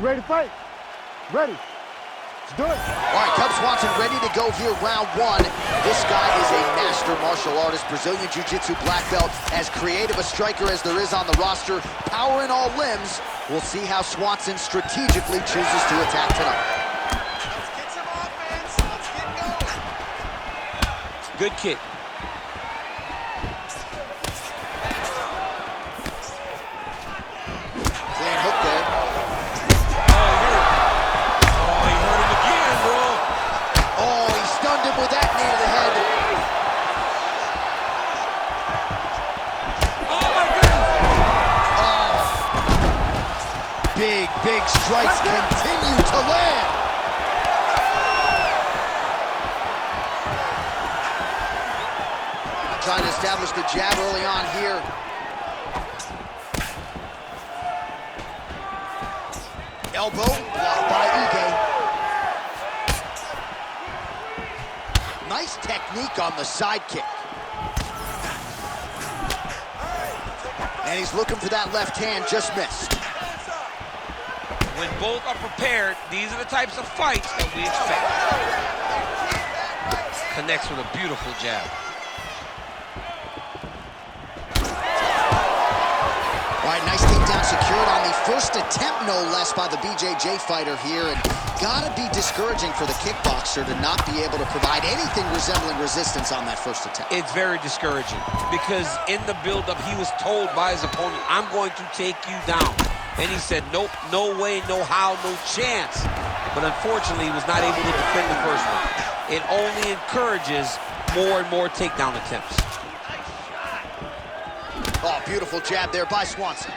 ready to fight? Ready. Let's do it. All right, Cub Swanson ready to go here, round one. This guy is a master martial artist, Brazilian Jiu-Jitsu black belt, as creative a striker as there is on the roster, power in all limbs. We'll see how Swanson strategically chooses to attack tonight. Let's get some offense. Let's get going. Good kick. Clean hook there. Oh, he hurt him again, bro. Oh, he stunned him with that knee to the head. Oh, my goodness. Oh. Big strikes continue to land. Trying to establish the jab early on here. Elbow blocked by Ige. Nice technique on the side kick. And he's looking for that left hand, just missed. When both are prepared, these are the types of fights that we expect. Connects with a beautiful jab. All right, nice takedown secured on the first attempt, no less, by the BJJ fighter here. And gotta be discouraging for the kickboxer to not be able to provide anything resembling resistance on that first attempt. It's very discouraging because in the build-up, he was told by his opponent, I'm going to take you down. And he said, nope, no way, no how, no chance. But unfortunately, he was not able to defend the first one. It only encourages more and more takedown attempts. Oh, beautiful jab there by Swanson.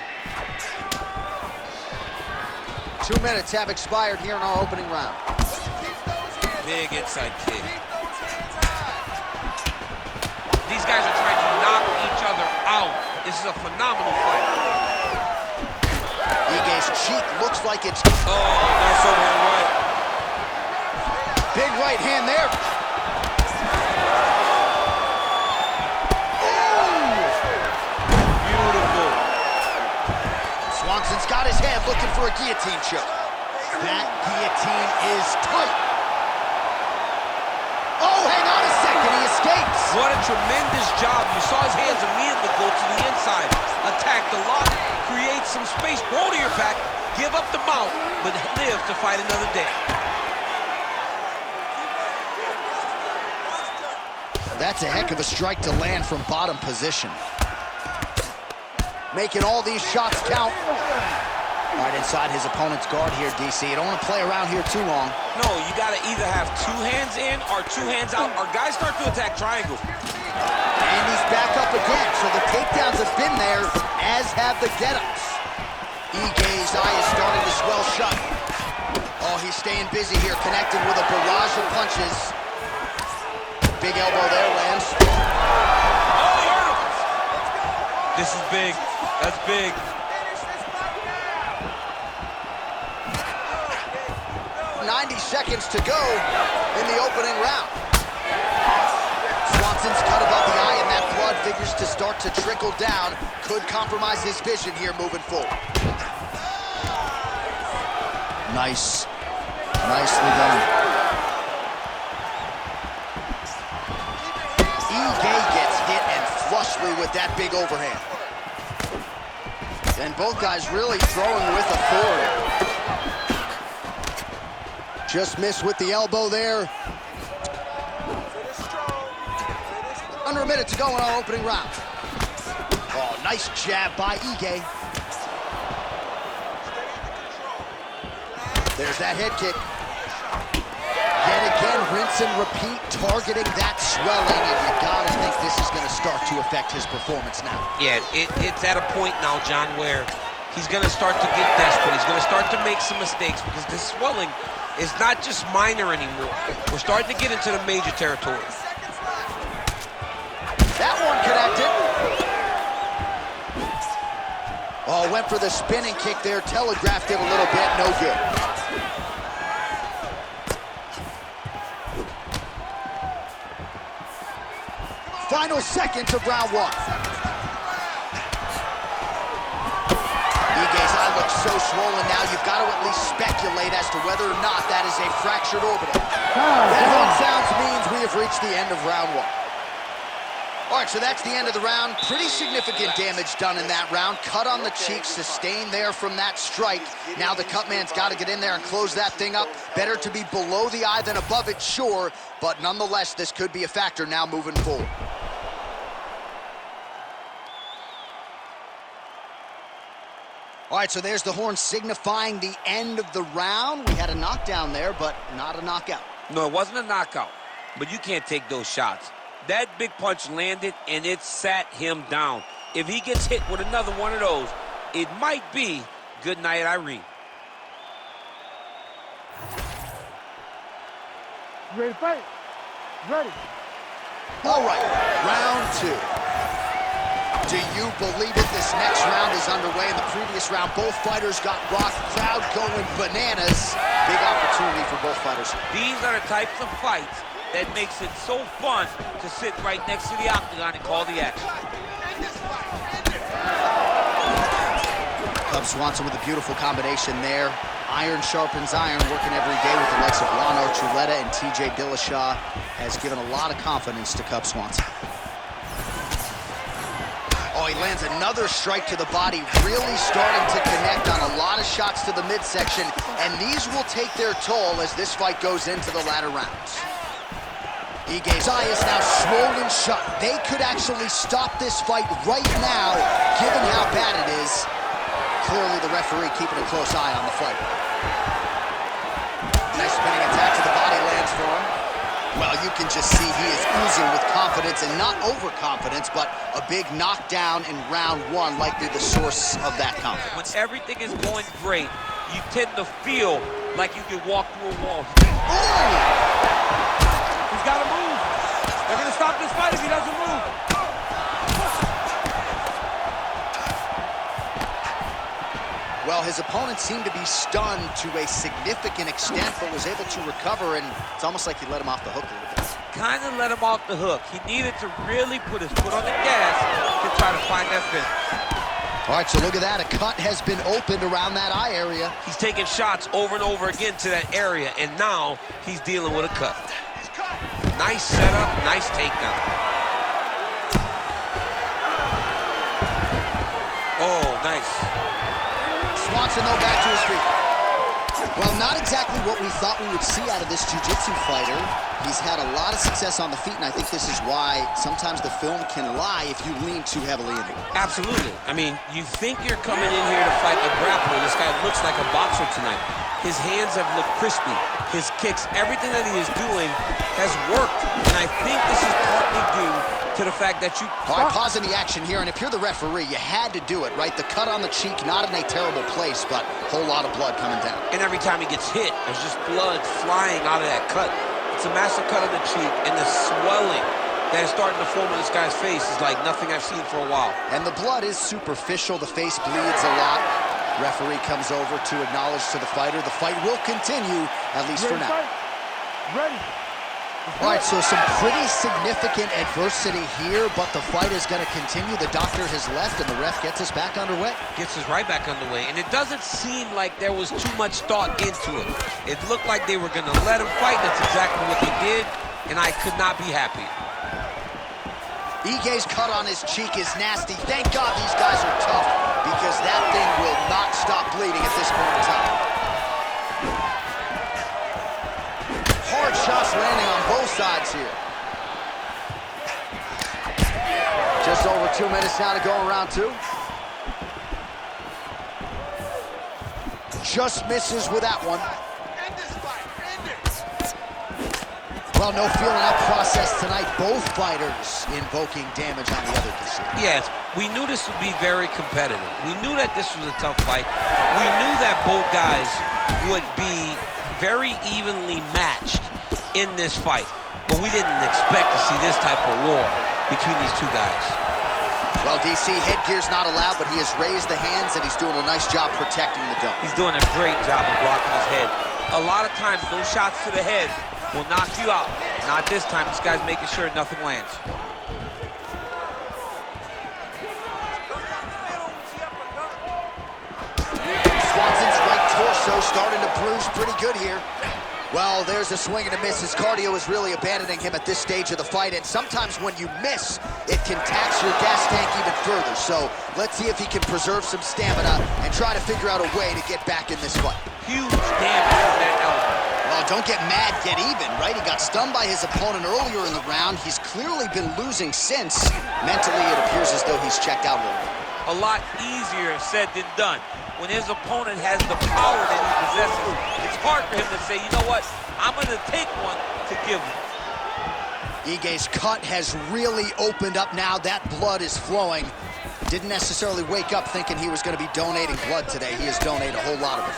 2 minutes have expired here in our opening round. Big inside kick. These guys are trying to knock each other out. This is a phenomenal fight. Ige's cheek looks like it's... Oh, nice overhand right. Big right hand there. Swanson's got his hand looking for a guillotine choke. That guillotine is tight. Oh, hang on a second, he escapes. What a tremendous job. You saw his hands immediately go to the inside. Attack the lock, create some space, roll to your back, give up the mount, but live to fight another day. That's a heck of a strike to land from bottom position. Making all these shots count. Right inside his opponent's guard here, DC. You don't want to play around here too long. No, you got to either have 2 hands in or 2 hands out, or guys start to attack triangle. And he's back up again, so the takedowns have been there, as have the get-ups. Ige's eye is starting to swell shut. Oh, he's staying busy here, connecting with a barrage of punches. Big elbow there, lands. Oh, he hurt him. This is big. That's big. Finish 90 seconds to go in the opening round. Swanson's cut above the eye, and that blood figures to start to trickle down. Could compromise his vision here moving forward. Nice. Nicely done. Ige gets hit and flushly with that big overhand. And both guys really throwing with authority. Just missed with the elbow there. Under a minute to go in our opening round. Oh, nice jab by Ige. There's that head kick. Yet again, rinse and repeat, targeting that swelling, and you gotta think this is gonna start to affect his performance now. Yeah, it's at a point now, John, where he's gonna start to get desperate. He's gonna start to make some mistakes because this swelling is not just minor anymore. We're starting to get into the major territory. That one connected. Oh, went for the spinning kick there, telegraphed it a little bit, no good. Final seconds of round one. Ige's eye looks so swollen now, you've got to at least to whether or not that is a fractured orbital. That horn sounds means we have reached the end of round one. All right, so that's the end of the round. Pretty significant damage done in that round. Cut on the cheek, sustained there from that strike. Now the cut man's got to get in there and close that thing up. Better to be below the eye than above it, sure, but nonetheless, this could be a factor now moving forward. All right, so there's the horn signifying the end of the round. We had a knockdown there, but not a knockout. No, it wasn't a knockout, but you can't take those shots. That big punch landed, and it sat him down. If he gets hit with another one of those, it might be good night, Irene. You ready to fight? Ready. All right, round two. Do you believe it? This next round is underway. In the previous round, both fighters got rocked. Crowd going bananas. Big opportunity for both fighters. These are the types of fights that makes it so fun to sit right next to the octagon and call the action. Cub Swanson with a beautiful combination there. Iron sharpens iron, working every day with the likes of Juan Archuleta and TJ Dillashaw has given a lot of confidence to Cub Swanson. Oh, he lands another strike to the body, really starting to connect on a lot of shots to the midsection, and these will take their toll as this fight goes into the latter rounds. Ige's eye is now swollen shut. They could actually stop this fight right now, given how bad it is. Clearly the referee keeping a close eye on the fight. Nice spinning attack to the body lands for him. Well, you can just see he is oozing with confidence, and not overconfidence, but a big knockdown in round one, likely the source of that confidence. When everything is going great, you tend to feel like you can walk through a wall. Ooh! He's got to move. They're going to stop this fight if he doesn't move. Well, his opponent seemed to be stunned to a significant extent, but was able to recover, and it's almost like he let him off the hook a little bit. Kind of let him off the hook. He needed to really put his foot on the gas to try to find that finish. All right, so look at that. A cut has been opened around that eye area. He's taking shots over and over again to that area, and now he's dealing with a cut. Nice setup, nice takedown. Oh, nice. Swanson, though, back to his feet. Well, not exactly what we thought we would see out of this jiu-jitsu fighter. He's had a lot of success on the feet, and I think this is why sometimes the film can lie if you lean too heavily into it. Absolutely. I mean, you think you're coming in here to fight a grappler. This guy looks like a boxer tonight. His hands have looked crispy. His kicks, everything that he is doing has worked. And I think this is partly due to the fact that you... All right, pausing the action here, and if you're the referee, you had to do it, right? The cut on the cheek, not in a terrible place, but a whole lot of blood coming down. And every time he gets hit, there's just blood flying out of that cut. It's a massive cut on the cheek, and the swelling that is starting to form on this guy's face is like nothing I've seen for a while. And the blood is superficial. The face bleeds a lot. Referee comes over to acknowledge to the fighter. The fight will continue, at least for now. Ready. All right, so some pretty significant adversity here, but the fight is going to continue. The doctor has left, and the ref gets us back underway. Gets us right back underway, and it doesn't seem like there was too much thought into it. It looked like they were going to let him fight. That's exactly what they did, and I could not be happier. Ige's cut on his cheek is nasty. Thank God these guys are tough, because that thing will not stop bleeding at this point in time. Hard shots landing on both sides here. Just over 2 minutes now to go in round two. Just misses with that one. Well, no feeling out process tonight. Both fighters invoking damage on the other decision. Yes, we knew this would be very competitive. We knew that this was a tough fight. We knew that both guys would be very evenly matched in this fight. But we didn't expect to see this type of war between these two guys. Well, DC, headgear's not allowed, but he has raised the hands, and he's doing a nice job protecting the dome. He's doing a great job of blocking his head. A lot of times, those shots to the head will knock you out. Not this time. This guy's making sure nothing lands. Swanson's right torso starting to bruised pretty good here. Well, there's a swing and a miss. His cardio is really abandoning him at this stage of the fight, and sometimes when you miss, it can tax your gas tank even further. So let's see if he can preserve some stamina and try to figure out a way to get back in this fight. Huge damage from that elbow. Well, don't get mad, get even, right? He got stunned by his opponent earlier in the round. He's clearly been losing since. Mentally, it appears as though he's checked out a little bit. A lot easier said than done. When his opponent has the power that he possesses, it's hard for him to say, you know what, I'm going to take one to give him. Ige's cut has really opened up now. That blood is flowing. Didn't necessarily wake up thinking he was going to be donating blood today. He has donated a whole lot of it.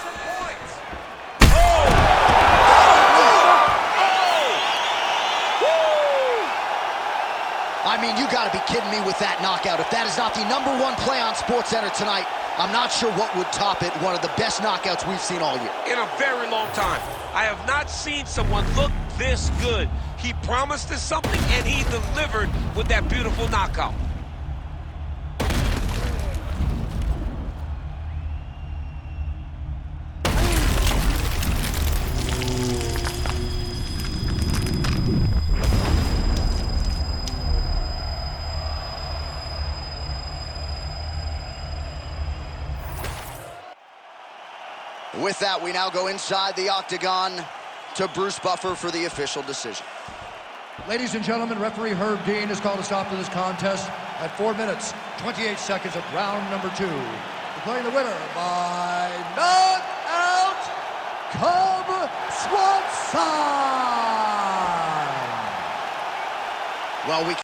I mean, you gotta be kidding me with that knockout. If that is not the #1 play on SportsCenter tonight, I'm not sure what would top it. One of the best knockouts we've seen all year. In a very long time. I have not seen someone look this good. He promised us something, and he delivered with that beautiful knockout. With that, we now go inside the octagon to Bruce Buffer for the official decision. Ladies and gentlemen, referee Herb Dean has called a stop to this contest at 4 minutes, 28 seconds of round number 2. Declaring the winner by knockout, Swanson! Well, we